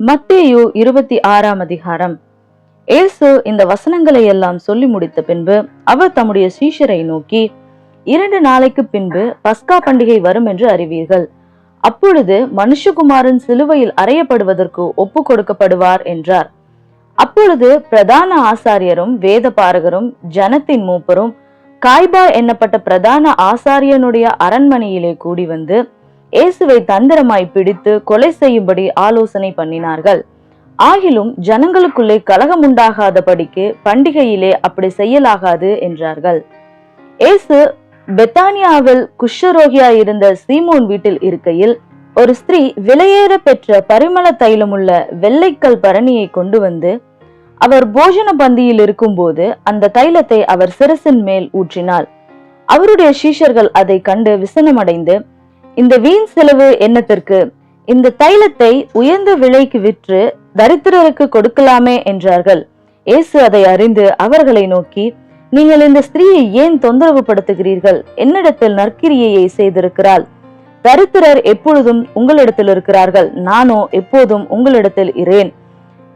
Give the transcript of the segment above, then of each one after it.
மத்தேயு 26ஆம் அதிகாரம். இயேசு இந்த வசனங்களை எல்லாம் சொல்லி முடித்த பின்பு அவர் தம்முடைய சீஷரை நோக்கி, 2 நாளைக்கு பின்பு பஸ்கா பண்டிகை வரும் என்று அறிவீர்கள். அப்பொழுது மனுஷகுமாரன் சிலுவையில் அறையப்படுவதற்கு ஒப்பு கொடுக்கப்படுவார் என்றார். அப்பொழுது பிரதான ஆசாரியரும் வேத பாரகரும் ஜனத்தின் மூப்பரும் காய்பா என்னப்பட்ட பிரதான ஆசாரியனுடைய அரண்மனையிலே கூடி வந்து இயேசுவை தந்திரமாய் பிடித்து கொலை செய்யும்படி ஆலோசனை பண்ணினார்கள். ஆகிலும் ஜனங்களுக்குள்ளே கலகம் உண்டாகாதபடிக்கு பண்டிகையிலே அப்படி செய்யலாகாது என்றார்கள். இயேசு பெத்தானியாவில் குஷ்டரோகியாய் இருந்த சீமோன் வீட்டில் இருக்கையில் ஒரு ஸ்திரீ விலையேற பெற்ற பரிமள தைலமுள்ள வெள்ளைக்கல் பரணியை கொண்டு வந்து அவர் போஜன பந்தியில் இருக்கும்போது அந்த தைலத்தை அவர் சிரசின் மேல் ஊற்றினாள். அவருடைய சீஷர்கள் அதை கண்டு விசனமடைந்து, இந்த வீண் செலவு என்னத்திற்கு? இந்த தைலத்தை உயர்ந்த விலைக்கு விற்று தரித்திரருக்கு கொடுக்கலாமே என்றார்கள். இயேசு அதை அறிந்து அவர்களை நோக்கி, நீங்கள் இந்த ஸ்திரீயை ஏன் தொந்தரவு படுத்துகிறீர்கள்? என்னிடத்தில் நற்கிரியையை செய்திருக்கிறாள். தரித்திரர் எப்பொழுதும் உங்களிடத்தில் இருக்கிறார்கள், நானோ எப்போதும் உங்களிடத்தில் இரேன்.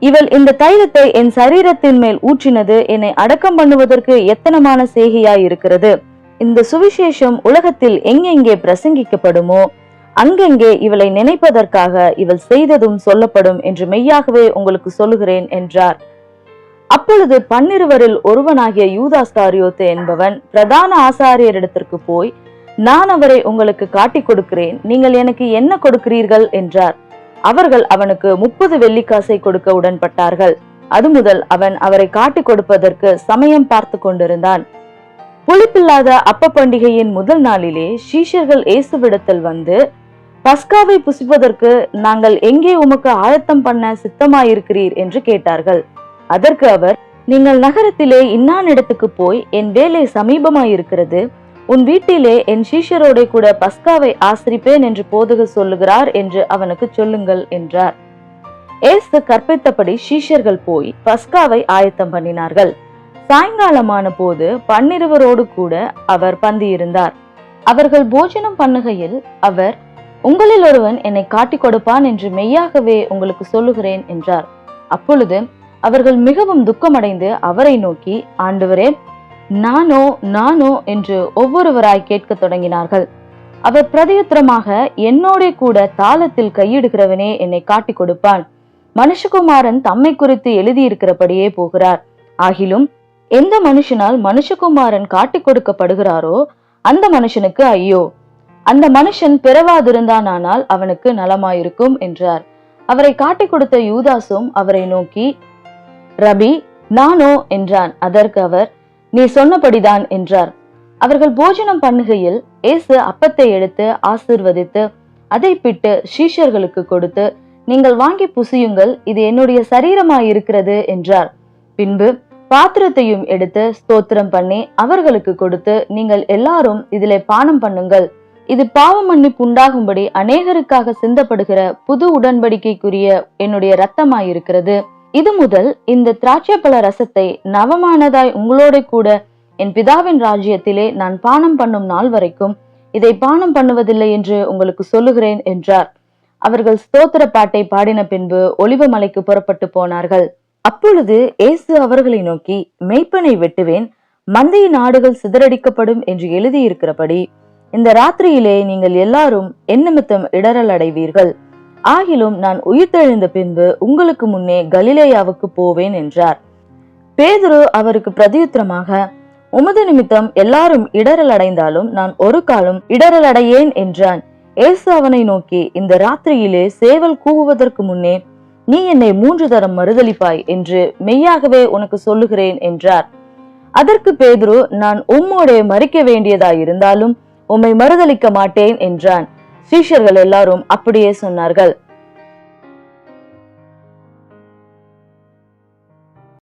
இவள் இந்த தைலத்தை என் சரீரத்தின் மேல் ஊற்றினது என்னை அடக்கம் பண்ணுவதற்கு எத்தனமான செய்கையாய் இருக்கிறது. இந்த சுவிசேஷம் உலகத்தில் எங்கெங்கே பிரசங்கிக்கப்படுமோ அங்கெங்கே இவளை நினைப்பதற்காக இவள் செய்ததும் சொல்லப்படும் என்று மெய்யாகவே உங்களுக்கு சொல்லுகிறேன் என்றார். அப்பொழுது 12 ஒருவனாகிய யூதாஸ்காரியோத்து என்பவன் பிரதான ஆசாரியரிடத்திற்கு போய், நான் அவரை உங்களுக்கு காட்டி கொடுக்கிறேன், நீங்கள் எனக்கு என்ன கொடுக்கிறீர்கள் என்றார். அவர்கள் அவனுக்கு 30 வெள்ளிக்காசை கொடுக்க உடன்பட்டார்கள். அது முதல் அவன் அவரை காட்டி கொடுப்பதற்கு சமயம் பார்த்து கொண்டிருந்தான். புளிப்பில்லாத அப்ப பண்டிகையின் முதல் நாளிலே சீஷர்கள் இயேசுவிடத்தில் வந்து, பஸ்காவை புசிப்பதற்கு நாங்கள் எங்கே உமக்கு ஆயத்தம் பண்ண சித்தமாயிருக்கிறீர் என்று கேட்டார்கள். அதற்கு அவர், நீங்கள் நகரத்திலே இன்னானிடத்துக்கு போய், என் வேலை சமீபமாயிருக்கிறது, உன் வீட்டிலே என் சீஷரோட கூட பஸ்காவை ஆசரிப்பேன் என்று போதகர் சொல்லுகிறார் என்று அவனுக்கு சொல்லுங்கள் என்றார். இயேசு கற்பித்தபடி சீஷர்கள் போய் பஸ்காவை ஆயத்தம் பண்ணினார்கள். சாயங்காலமான போது 12 கூட அவர் பந்தியிருந்தார். அவர்கள் போஜனம் பண்ணுகையில் அவர், உங்களில் ஒருவன் என்னை காட்டி கொடுப்பான் என்று மெய்யாகவே உங்களுக்கு சொல்லுகிறேன் என்றார். அப்பொழுது அவர்கள் மிகவும் துக்கமடைந்து அவரை நோக்கி, ஆண்டவரே, நானோ என்று ஒவ்வொருவராய் கேட்க தொடங்கினார்கள். அவர் பிரதியுத்தரமாக, என்னோட கூட தாளத்தில் கையிடுகிறவனே என்னை காட்டி கொடுப்பான். மனுஷகுமாரன் தம்மை குறித்து எழுதியிருக்கிறபடியே போகிறார். ஆகிலும் எந்த மனுஷனால் மனுஷகுமாரன் காட்டி கொடுக்கப்படுகிறாரோ அந்த மனுஷனுக்கு ஐயோ! அந்த மனுஷன் பிறவாதிருந்தானால் அவனுக்கு நலமாயிருக்கும் என்றார். அவரை காட்டி கொடுத்த யூதாசும் அவரை நோக்கி, ரபி, நானோ என்றான். அதற்கு அவர், நீ சொன்னபடிதான் என்றார். அவர்கள் போஜனம் பண்ணுகையில் இயேசு அப்பத்தை எடுத்து ஆசீர்வதித்து அதை பிட்டு சீஷர்களுக்கு கொடுத்து, நீங்கள் வாங்கி புசியுங்கள், இது என்னுடைய சரீரமாயிருக்கிறது என்றார். பின்பு பாத்திரத்தையும் எடுத்து ஸ்தோத்திரம் பண்ணி அவர்களுக்கு கொடுத்து, நீங்கள் எல்லாரும் இதிலே பானம் பண்ணுங்கள், இது பாவ மன்னிப்பு உண்டாகும்படி அநேகருக்காக சிந்தப்படுகிற புது உடன்படிக்கைக்குரிய என்னுடைய இரத்தமாயிருக்கிறது. இது முதல் இந்த திராட்சைப்பழ ரசத்தை நவமானதாய் உங்களோட கூட என் பிதாவின் ராஜ்யத்திலே நான் பானம் பண்ணும் நாள் வரைக்கும் இதை பானம் பண்ணுவதில்லை என்று உங்களுக்கு சொல்லுகிறேன் என்றார். அவர்கள் ஸ்தோத்திர பாட்டை பாடின பின்பு ஒலிவ மலைக்கு புறப்பட்டு போனார்கள். அப்பொழுது இயேசு அவர்களை நோக்கி, மேய்ப்பனை வெட்டுவேன், மந்தையின் ஆடுகள் சிதறடிக்கப்படும் என்று எழுதியிருக்கிறபடி இந்த ராத்திரியிலே நீங்கள் எல்லாரும் என் நிமித்தம் இடறல் அடைவீர்கள். ஆகிலும் நான் உயிர்த்தெழுந்த பின்பு உங்களுக்கு முன்னே கலிலேயாவுக்கு போவேன் என்றார். பேதுரு அவருக்கு பிரதியுத்தரமாக, உமது நிமித்தம் எல்லாரும் இடறல் அடைந்தாலும் நான் ஒரு காலம் இடறல் அடையேன் என்றான். இயேசு அவனை நோக்கி, இந்த ராத்திரியிலே சேவல் கூவுவதற்கு முன்னே நீ என்னை 3 தரம் மறுதலிப்பாய் என்று மெய்யாகவே உனக்கு சொல்லுகிறேன் என்றார். அதற்கு பேதுரு, நான் உம்மோடே மரிக்க வேண்டியதாயிருந்தாலும் உம்மை மறுதலிக்க மாட்டேன் என்றான். சீஷர்கள் எல்லாரும் அப்படியே சொன்னார்கள்.